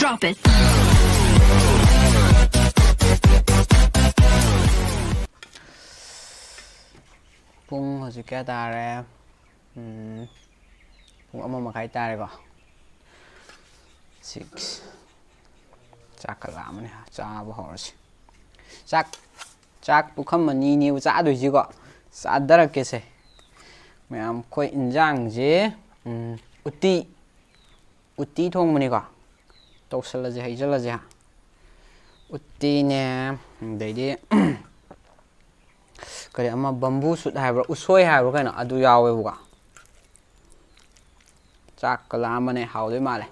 Drop it. Pung hồi cái ta ra pung ông mà khai ta đây có 6 chắc cả làm này cha bao hồi chắc bụng không mà nhiều cha đôi gì có cha đỡ cái gì mẹ em coi injang gì uti thong mình có tàu sờ là gì hay là gì hả uti nè đây đi cái này mà bamboo sụt hay rồi usoi hay rồi cái nào adu yao ấy buka chắc cái làm này hào đấy mà này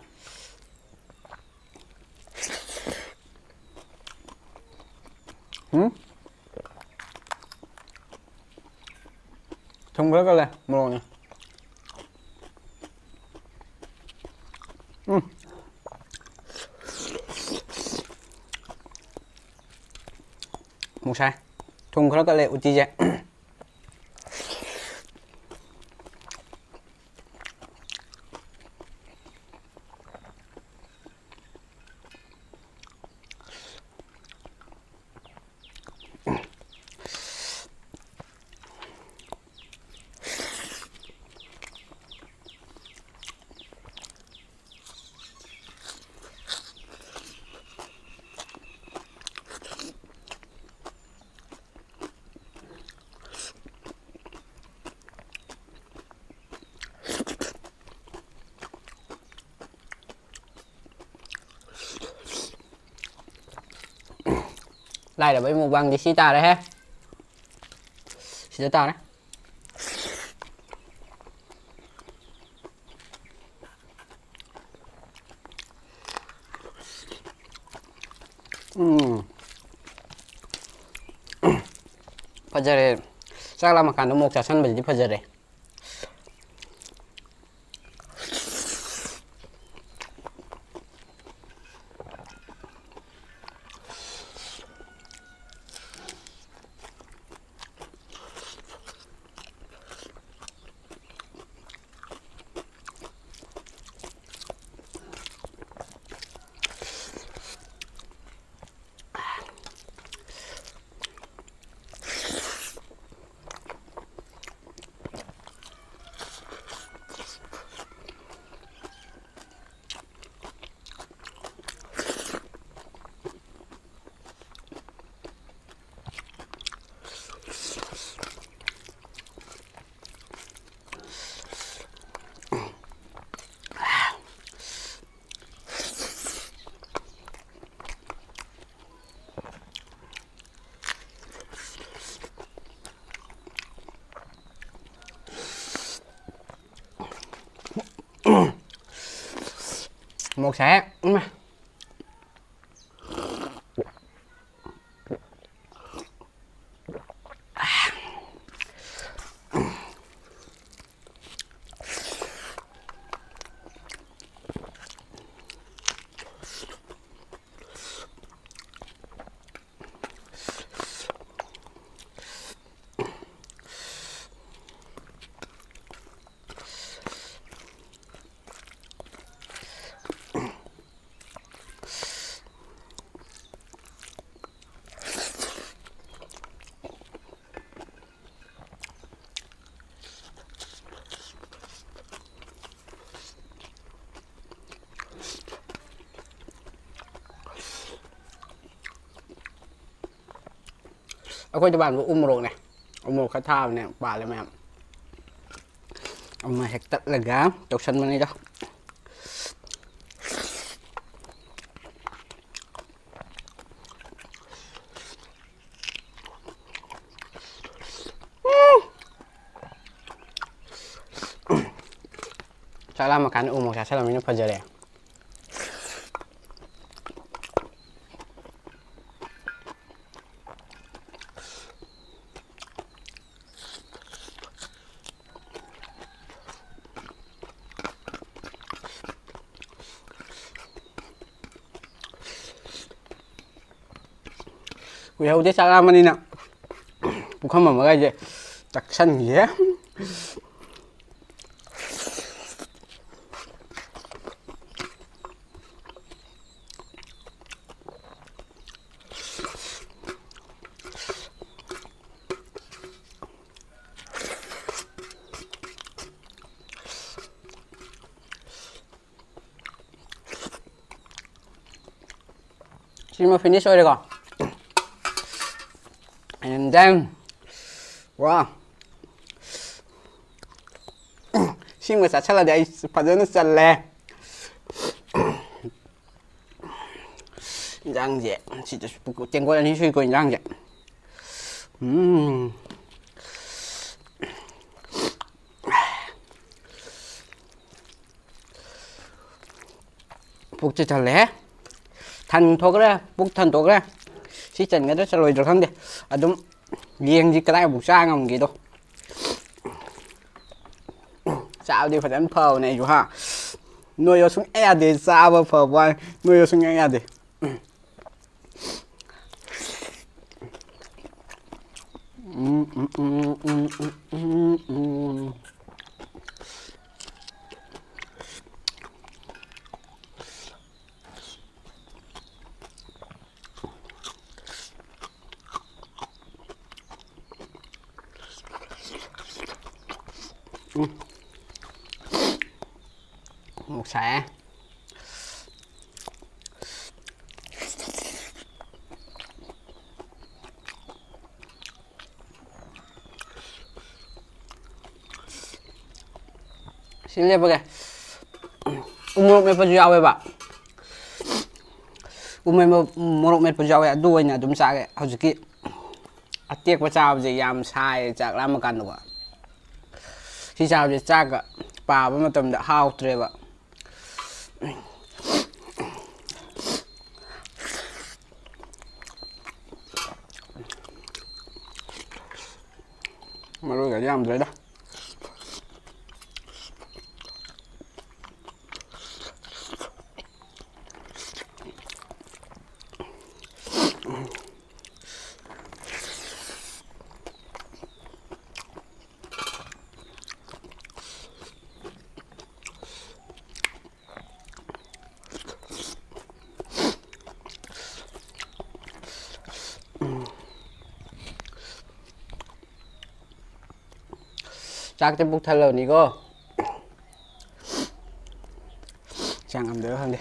không có cái này mua này một sai không có cái này uti chứ đây là một bằng thì xí ta đấy ha xí ta đấy fajar chắc là makan một chả săn beli fajar đấy một sáng aku coba umroh nih umroh kata nih paling mem amma hektar lega tausan mana dah salah makan umroh saya salah minum fajar ya Gue udah salah mana nak bukan mama aja taksan ya 시면 피니시 어디가? And then wow 시면 자체가 내 받는 쌀래 장제 진짜 땡过你去过장제 복지 잘래 thành thôi cái bút thành thôi cái xí chân cái đó sẽ lùi được không đi đúng riêng gì cái này bút sang không gì đâu sao đi phải đánh phở này chú ha nuôi ở xuống e thì sao mà phở qua nuôi ở xuống e thì một xẻ xin liệp kìa umurok may pajuyaw ba umurok may pajuyaw ya duway na dum sa kaya hojiki atiek pa chao je yam sai chak lam ma kan ba si chao je chak pa ba ma tam da hao tre ba mà rồi cả yam rồi đó chắc cái bút thay lời này cô chẳng làm đỡ hơn đi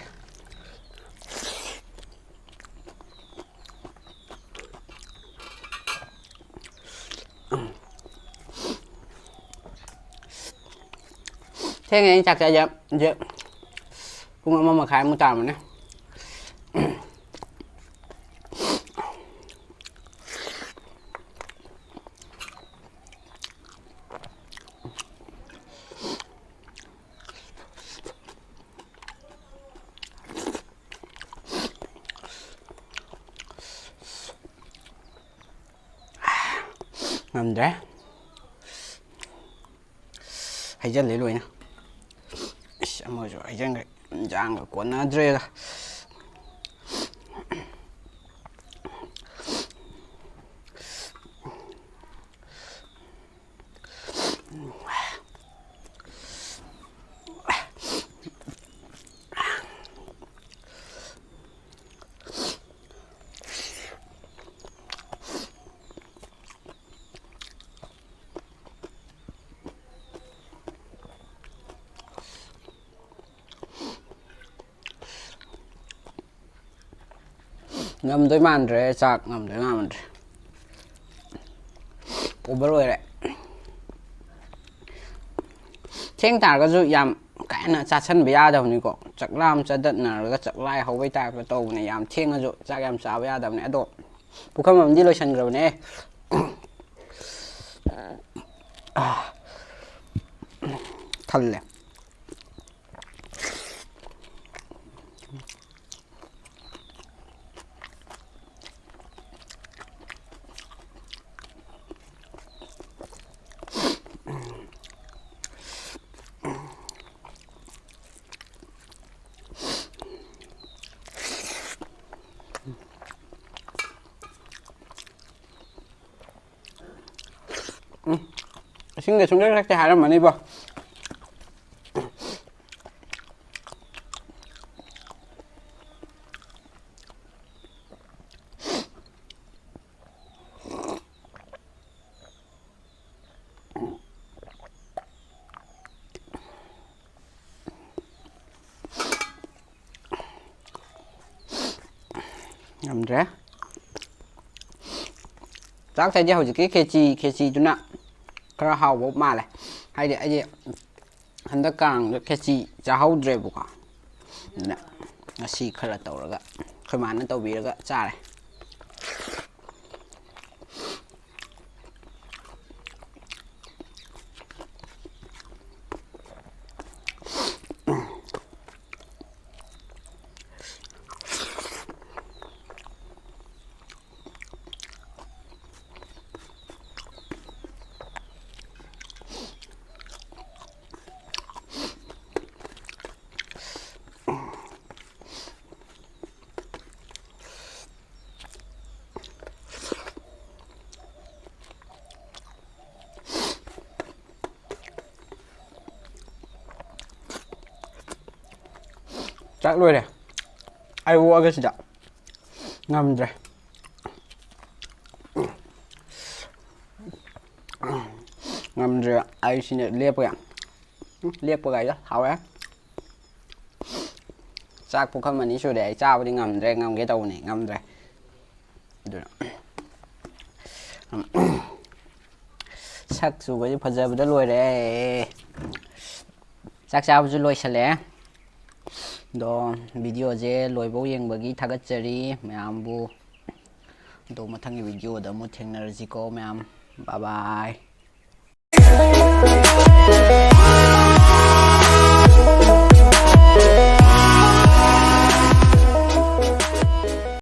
thế nghe chắc sẽ dập cũng mà khai một tạm này làm đấy hay chân lấy luôn nhá mở rồi chân cái giang ở cuốn nó rơi ra ngâm tới màn rồi sạc ngâm tới màn rồi bố rồi đấy trên tả có dụ yam cái nó chặt chân bây giờ đâu này có chắc làm cho đợt nào cái chắc lại hậu với ta cái tàu này yam trên cái dụ chắc yam sao bây giờ đâu này độ bố không làm gì lo chân rồi nè thật là xin để xuống đất cái hạt mà đi vào ꯉꯝꯗ꯭ꯔꯦ ꯆꯥꯛꯁꯦ ꯍꯧꯖꯤꯛꯀꯤ ꯈꯦꯆꯤꯗꯨꯅ ꯈꯔ ꯍꯥꯎꯕ ꯃꯥꯜꯂꯦ ꯍꯥꯏꯗꯤ ꯑꯩꯗꯤ ꯍꯟꯗꯛ ꯀꯥꯡꯗ ꯈꯦꯆꯤ ꯆꯥꯍꯧꯗ꯭ꯔꯦꯕꯀꯣ ꯑꯗꯨꯅ ꯉꯁꯤ ꯈꯔ ꯇꯧꯔꯒ ꯑꯩꯈꯣꯏ ꯃꯥꯅ ꯇꯧꯕꯤꯔꯒ ꯆꯥꯔꯦ ꯆꯥꯛ ꯂꯣꯏꯔꯦ ꯑꯩ ꯑꯣꯛꯑꯒ ꯁꯤꯗ ꯉꯝꯗ꯭ꯔꯦ ꯉꯝꯗ꯭ꯔꯦ ꯑꯩ ꯁꯤꯅ ꯂꯦꯞꯄꯒ ꯂꯦꯞꯄꯒ ꯍꯥꯎꯋꯦ ꯆꯥꯛ ꯄꯨꯈꯝ 2 ꯁꯨꯔꯦ ꯑꯩ ꯆꯥꯕꯗꯤ ꯉꯝꯗ꯭ꯔꯦ ꯉꯝꯒꯦ ꯇꯧꯕꯅꯤ ꯉꯝꯗ꯭ꯔꯦ ꯑꯗꯨꯅ ꯁꯛ ꯆꯨꯕꯁꯦ ꯐꯖꯕꯗ ꯂꯣꯏꯔꯦ ꯆꯥꯛ ꯆꯥꯕꯁꯨ ꯂꯣꯏꯁꯜꯂꯛꯑꯦ ꯑꯗꯣ ꯚꯤꯗꯤꯑꯣꯁꯦ ꯂꯣꯏꯐꯧ ꯌꯦꯡꯕꯒꯤ ꯊꯥꯒꯠꯆꯔꯤ ꯃꯌꯥꯝꯕꯨ ꯑꯗꯣ ꯃꯊꯪꯒꯤ ꯚꯤꯗꯤꯑꯣꯗ ꯑꯃꯨꯛ ꯊꯦꯡꯅꯔꯁꯤꯀꯣ ꯃꯌꯥꯝ ꯕꯥꯏ ꯕꯥꯏ